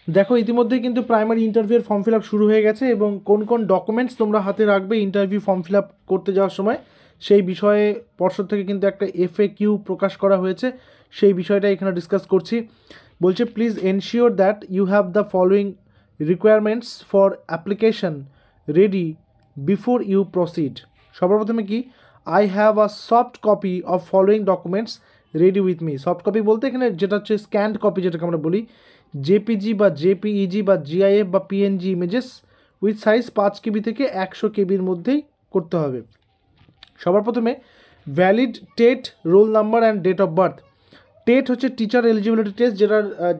দেখো ইতিমধ্যেই কিন্তু প্রাইমারি ইন্টারভিউয়ের ফর্ম ফিল আপ শুরু হয়ে গেছে এবং কোন কোন ডকুমেন্টস তোমরা হাতে রাখবে ইন্টারভিউ ফর্ম ফিল আপ করতে যাওয়ার সময় সেই বিষয়ে পর্ষদ থেকে কিন্তু একটা FAQ প্রকাশ করা হয়েছে, সেই বিষয়টা এখানে ডিসকাস করছি। বলছে please ensure that you have the following requirements for application ready before you proceed. সবার প্রথমে কি, I have a soft copy of following documents ready with me. Soft copy বলতে এখানে যেটা হচ্ছে স্ক্যান্ড কপি, যেটাকে আমরা বলি জেপিজি বা জেপিইজি বা জিআইএফ বা PNG images with size 5 KB থেকে 100 KBর মধ্যেই করতে হবে। সবার প্রথমে valid TET roll number and date of birth. TET হচ্ছে টিচার এলিজিবিলিটি টেস্ট,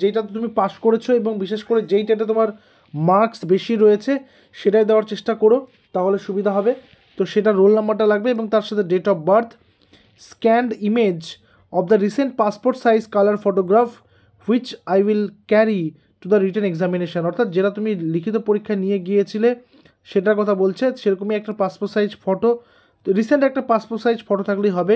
যেটা তুমি পাস করেছো এবং বিশেষ করে যেই টেটে তোমার মার্কস বেশি রয়েছে সেটাই দেওয়ার চেষ্টা করো, তাহলে সুবিধা হবে। তো সেটা রোল নাম্বারটা লাগবে এবং তার সাথে date of birth, scanned image of the recent passport size colour photograph which I will carry to the written examination. অর্থাৎ যেটা তুমি লিখিত পরীক্ষায় নিয়ে গিয়েছিলে সেটার কথা বলছে, সেরকমই একটা পাসপোর্ট সাইজ ফটো, রিসেন্ট একটা পাসপোর্ট সাইজ ফটো থাকলেই হবে।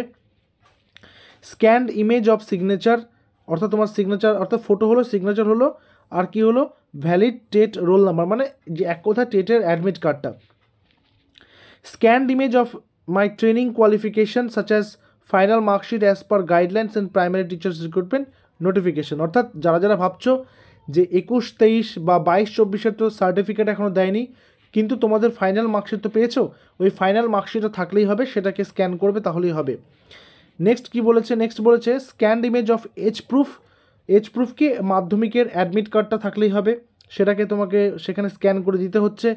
স্ক্যান্ড ইমেজ অফ সিগনেচার, অর্থাৎ তোমার সিগনেচার, অর্থাৎ ফটো হলো, সিগনেচার হলো, আর কি হলো, ভ্যালিড টেট রোল নাম্বার, মানে যে এক কথা টেটের অ্যাডমিট কার্ডটা। Scanned image of my training qualification such as final marksheet as per guidelines and primary teachers recruitment notification. অর্থাৎ যারা যারা ভাবছো যে 21, 23 বা 22, 24-এর তো সার্টিফিকেট এখনও দেয়নি, কিন্তু তোমাদের ফাইনাল মার্কশিট তো পেয়েছো, ওই ফাইনাল মার্কশিটটা থাকলেই হবে, সেটাকে স্ক্যান করবে তাহলেই হবে। নেক্সট কি বলেছে, নেক্সট বলেছে scanned image of age proof. Age proof কি, মাধ্যমিকের অ্যাডমিট কার্ডটা থাকলেই হবে, সেটাকে তোমাকে সেখানে স্ক্যান করে দিতে হচ্ছে।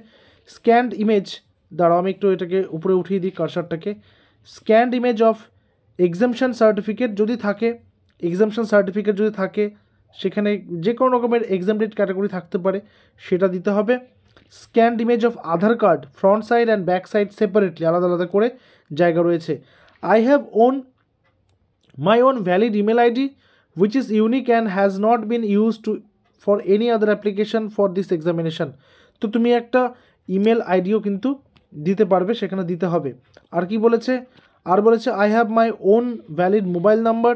স্ক্যান্ড ইমেজ, দাঁড়াও আমি একটু এটাকে উপরে উঠিয়ে দিই কার্সারটাকে। Scanned image of exemption certificate যদি থাকে, এক্সামশন সার্টিফিকেট যদি থাকে, সেখানে যে কোনো রকমের এক্সামটেড ক্যাটাগরি থাকতে পারে, সেটা দিতে হবে। Scanned image of Aadhaar card front side and back side separately, আলাদা আলাদা করে জায়গা রয়েছে। I have my own valid email ID which is unique and has not been used for any other application for this examination। তো তুমি একটা email আইডিও কিন্তু দিতে পারবে, সেখানে দিতে হবে। আর কি বলেছে, আর বলেছে I have my own valid mobile number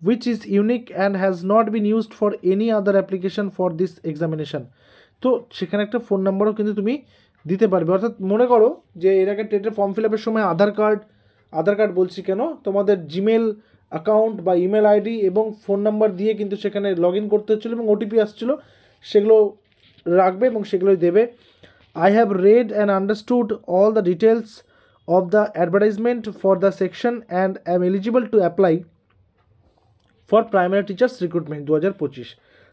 which is unique and has not been used for any other application for this examination। তো সেখানে একটা ফোন নাম্বারও কিন্তু তুমি দিতে পারবে। অর্থাৎ মনে করো যে এর আগে টেটের ফর্ম ফিল আপের সময় আধার কার্ড বলছি কেন, তোমাদের জিমেল অ্যাকাউন্ট বা ইমেল আইডি এবং ফোন নাম্বার দিয়ে কিন্তু সেখানে লগ ইন করতে হচ্ছিলো এবং ওটিপি আসছিলো, সেগুলো রাখবে এবং সেগুলোই দেবে। I have read and understood all the details of the advertisement for the section and am eligible to apply for primary teachers recruitment 2025।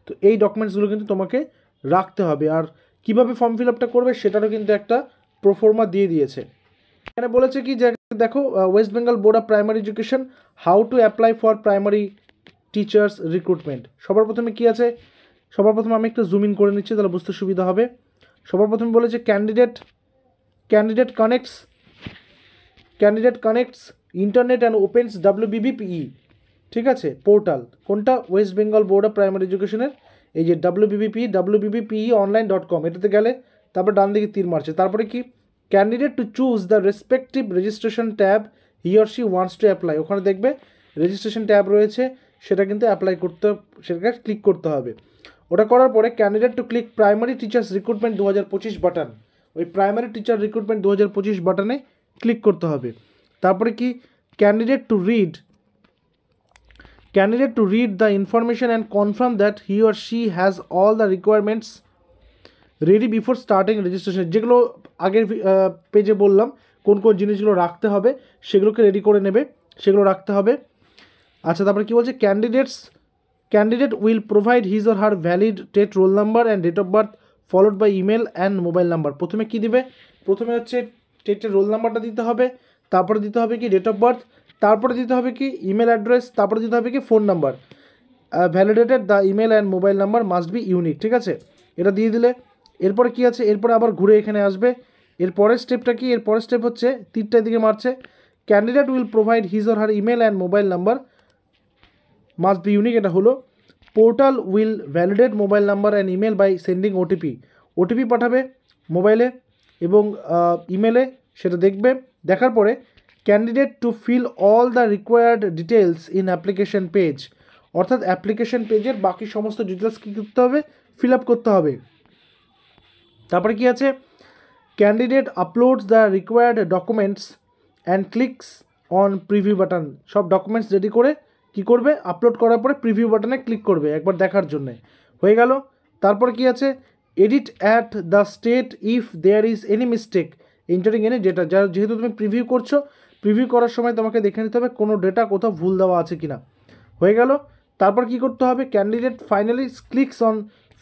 তো এই ডকুমেন্টসগুলো কিন্তু তোমাকে রাখতে হবে। আর কীভাবে ফর্ম ফিল আপটা করবে সেটারও কিন্তু একটা প্রোফর্মা দিয়ে দিয়েছে। এখানে বলেছে কি যে দেখো, West Bengal board of primary education how to apply for primary teachers recruitment. সবার প্রথমে কি আছে, সবার প্রথমে আমি একটু জুম ইন করে নিচ্ছি তাহলে বুঝতে সুবিধা হবে। সবার প্রথমে বলেছে candidate connects internet and opens WBBPE, ঠিক আছে, পোর্টাল কোনটা, West Bengal board of primary এডুকেশনের এই যে WBBPE এটাতে গেলে তারপর ডান দিকে তীর মারছে, তারপরে কি candidate to choose the respective registration tab he or she wants to apply. ওখানে দেখবে রেজিস্ট্রেশন ট্যাব রয়েছে, সেটা কিন্তু অ্যাপ্লাই করতে, সেটাকে ক্লিক করতে হবে। ওটা করার পরে candidate two click primary teachers recruitment 2025 button, ওই প্রাইমারি টিচার রিক্রুটমেন্ট 2025 বাটনে ক্লিক করতে হবে। তারপরে কি candidate to read the information and confirm that he or she has all the requirements ready before starting registration। যেগুলো আগের পেজে বললাম কোন কোন জিনিসগুলো রাখতে হবে সেগুলোকে রেডি করে নেবে, সেগুলো রাখতে হবে। আচ্ছা, তারপরে কি বলছে, candidate will provide his or her valid TET roll number and date of birth followed by email and mobile number. প্রথমে কি দিবে, প্রথমে হচ্ছে টেটের রোল নাম্বারটা দিতে হবে, তারপরে দিতে হবে কি ডেট অফ বার্থ, তারপরে দিতে হবে কি ইমেল অ্যাড্রেস, তারপরে দিতে হবে কি phone number. Validated the email and mobile number must be unique, ঠিক আছে, এটা দিয়ে দিলে। এরপরে কি আছে, এরপরে আবার ঘুরে এখানে আসবে। এরপরের স্টেপটা কি, এরপরের স্টেপ হচ্ছে তীরটার দিকে মারছে, candidate will provide his or her email and mobile number must be unique, এটা হলো। Portal will validate mobile number and email by sending OTP পাঠাবে মোবাইলে এবং ইমেলে, সেটা দেখবে। দেখার পরে candidate to fill all the required details in application page, অর্থাৎ অ্যাপ্লিকেশন পেজের বাকি সমস্ত ডিটেলস কী করতে হবে, ফিল আপ করতে হবে। তারপরে কি আছে, candidate uploads the required documents and clicks on preview button. সব ডকুমেন্টস রেডি করে কি করবে, আপলোড করার পরে প্রিভিউ বাটনে ক্লিক করবে একবার দেখার জন্যে, হয়ে গেল। তারপর কি আছে, edit at the state if there is any mistake entering any data. যেহেতু তুমি প্রিভিউ করছো, প্রিভিউ করার সময় তোমাকে দেখে নিতে হবে কোনো ডেটা কোথাও ভুল দেওয়া আছে কিনা, হয়ে গেল। তারপর কি করতে হবে, candidate finally clicks on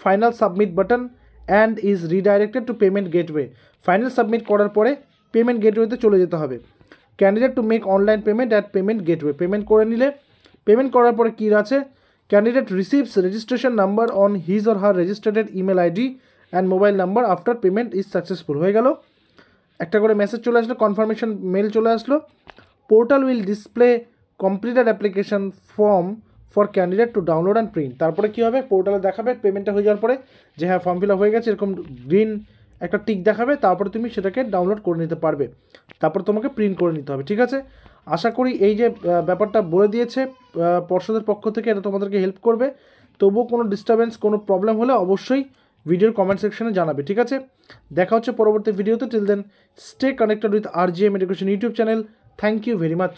final submit button and is redirected two payment gateway. Final submit করার পরে পেমেন্ট গেটওয়েতে চলে যেতে হবে। Candidate to make online payment at payment gateway, payment করে নিলে, পেমেন্ট করার পরে কী আছে, candidate receives registration number on his or her registered email ID and mobile number after payment is successful, হয়ে গেল। একটা করে মেসেজ চলে আসলো, কনফার্মেশন মেল চলে আসলো। Portal will display completed application form for candidate to download and print. তারপরে কী হবে, পোর্টালে দেখাবে পেমেন্টটা হয়ে যাওয়ার পরে যে হ্যাঁ ফর্ম ফিল আপ হয়ে গেছে, এরকম গ্রিন একটা টিক দেখাবে, তারপরে তুমি সেটাকে ডাউনলোড করে নিতে পারবে, তারপর তোমাকে প্রিন্ট করে নিতে হবে, ঠিক আছে। আশা করি এই যে ব্যাপারটা বলে দিয়েছে পর্ষদের পক্ষ থেকে, এটা তোমাদেরকে হেল্প করবে। তবুও কোনো ডিস্টারবেন্স, কোনো প্রবলেম হলে অবশ্যই ভিডিওর কমেন্ট সেকশনে জানাবে, ঠিক আছে। দেখা হচ্ছে পরবর্তী ভিডিওতে। Till then stay connected with RGM education YouTube channel. Thank you very much.